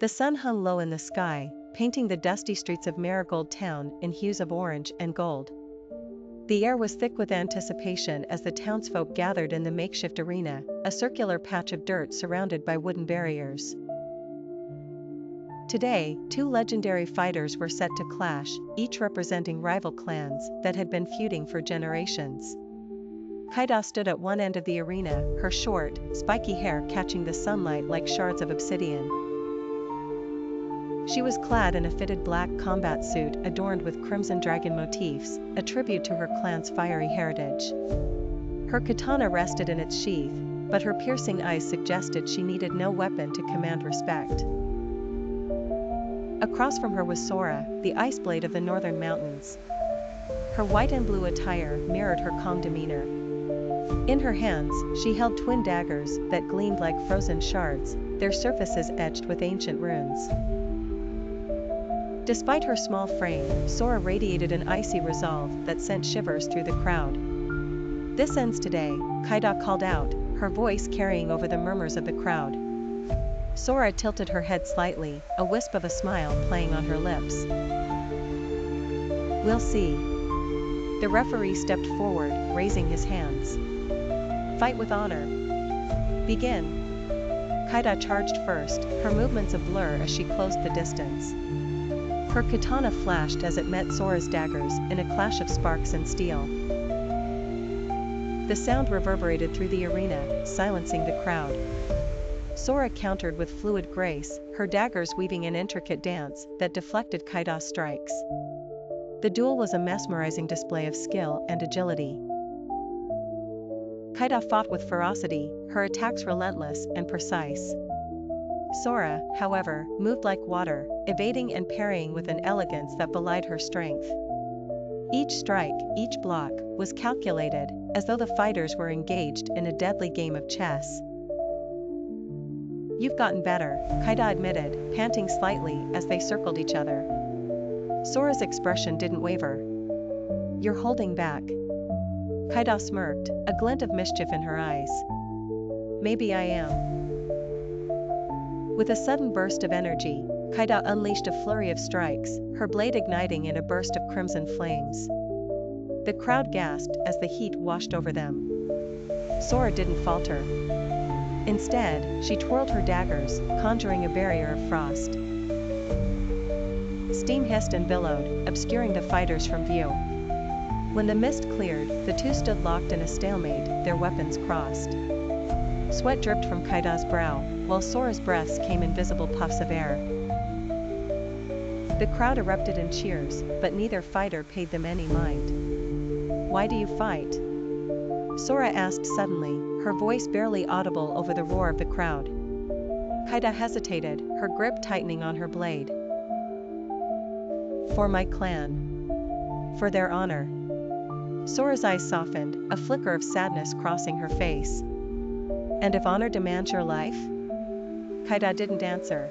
The sun hung low in the sky, painting the dusty streets of Marigold Town in hues of orange and gold. The air was thick with anticipation as the townsfolk gathered in the makeshift arena, a circular patch of dirt surrounded by wooden barriers. Today, two legendary fighters were set to clash, each representing rival clans that had been feuding for generations. Kaida stood at one end of the arena, her short, spiky hair catching the sunlight like shards of obsidian. She was clad in a fitted black combat suit adorned with crimson dragon motifs, a tribute to her clan's fiery heritage. Her katana rested in its sheath, but her piercing eyes suggested she needed no weapon to command respect. Across from her was Sora, the ice blade of the northern mountains. Her white and blue attire mirrored her calm demeanor. In her hands, she held twin daggers that gleamed like frozen shards, their surfaces etched with ancient runes. Despite her small frame, Sora radiated an icy resolve that sent shivers through the crowd. "This ends today," Kaida called out, her voice carrying over the murmurs of the crowd. Sora tilted her head slightly, a wisp of a smile playing on her lips. "We'll see." The referee stepped forward, raising his hands. "Fight with honor. Begin." Kaida charged first, her movements a blur as she closed the distance. Her katana flashed as it met Sora's daggers in a clash of sparks and steel. The sound reverberated through the arena, silencing the crowd. Sora countered with fluid grace, her daggers weaving an intricate dance that deflected Kaida's strikes. The duel was a mesmerizing display of skill and agility. Kaida fought with ferocity, her attacks relentless and precise. Sora, however, moved like water, evading and parrying with an elegance that belied her strength. Each strike, each block, was calculated, as though the fighters were engaged in a deadly game of chess. "You've gotten better," Kaida admitted, panting slightly as they circled each other. Sora's expression didn't waver. "You're holding back." Kaida smirked, a glint of mischief in her eyes. "Maybe I am." With a sudden burst of energy, Kaida unleashed a flurry of strikes, her blade igniting in a burst of crimson flames. The crowd gasped as the heat washed over them. Sora didn't falter. Instead, she twirled her daggers, conjuring a barrier of frost. Steam hissed and billowed, obscuring the fighters from view. When the mist cleared, the two stood locked in a stalemate, their weapons crossed. Sweat dripped from Kaida's brow, while Sora's breaths came in visible puffs of air. The crowd erupted in cheers, but neither fighter paid them any mind. "Why do you fight?" Sora asked suddenly, her voice barely audible over the roar of the crowd. Kaida hesitated, her grip tightening on her blade. "For my clan. For their honor." Sora's eyes softened, a flicker of sadness crossing her face. "And if honor demands your life?" Kaida didn't answer.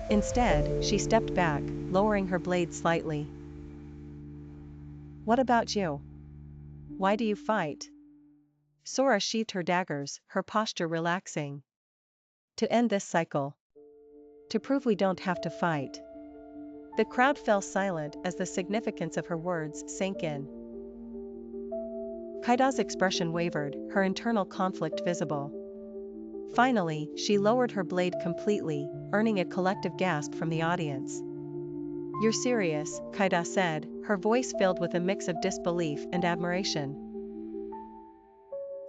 Instead, she stepped back, lowering her blade slightly. "What about you? Why do you fight?" Sora sheathed her daggers, her posture relaxing. "To end this cycle. To prove we don't have to fight." The crowd fell silent as the significance of her words sank in. Kaida's expression wavered, her internal conflict visible. Finally, she lowered her blade completely, earning a collective gasp from the audience. "You're serious," Kaida said, her voice filled with a mix of disbelief and admiration.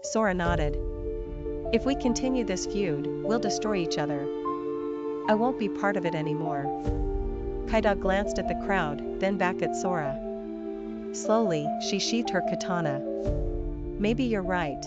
Sora nodded. "If we continue this feud, we'll destroy each other. I won't be part of it anymore." Kaida glanced at the crowd, then back at Sora. Slowly, she sheathed her katana. "Maybe you're right.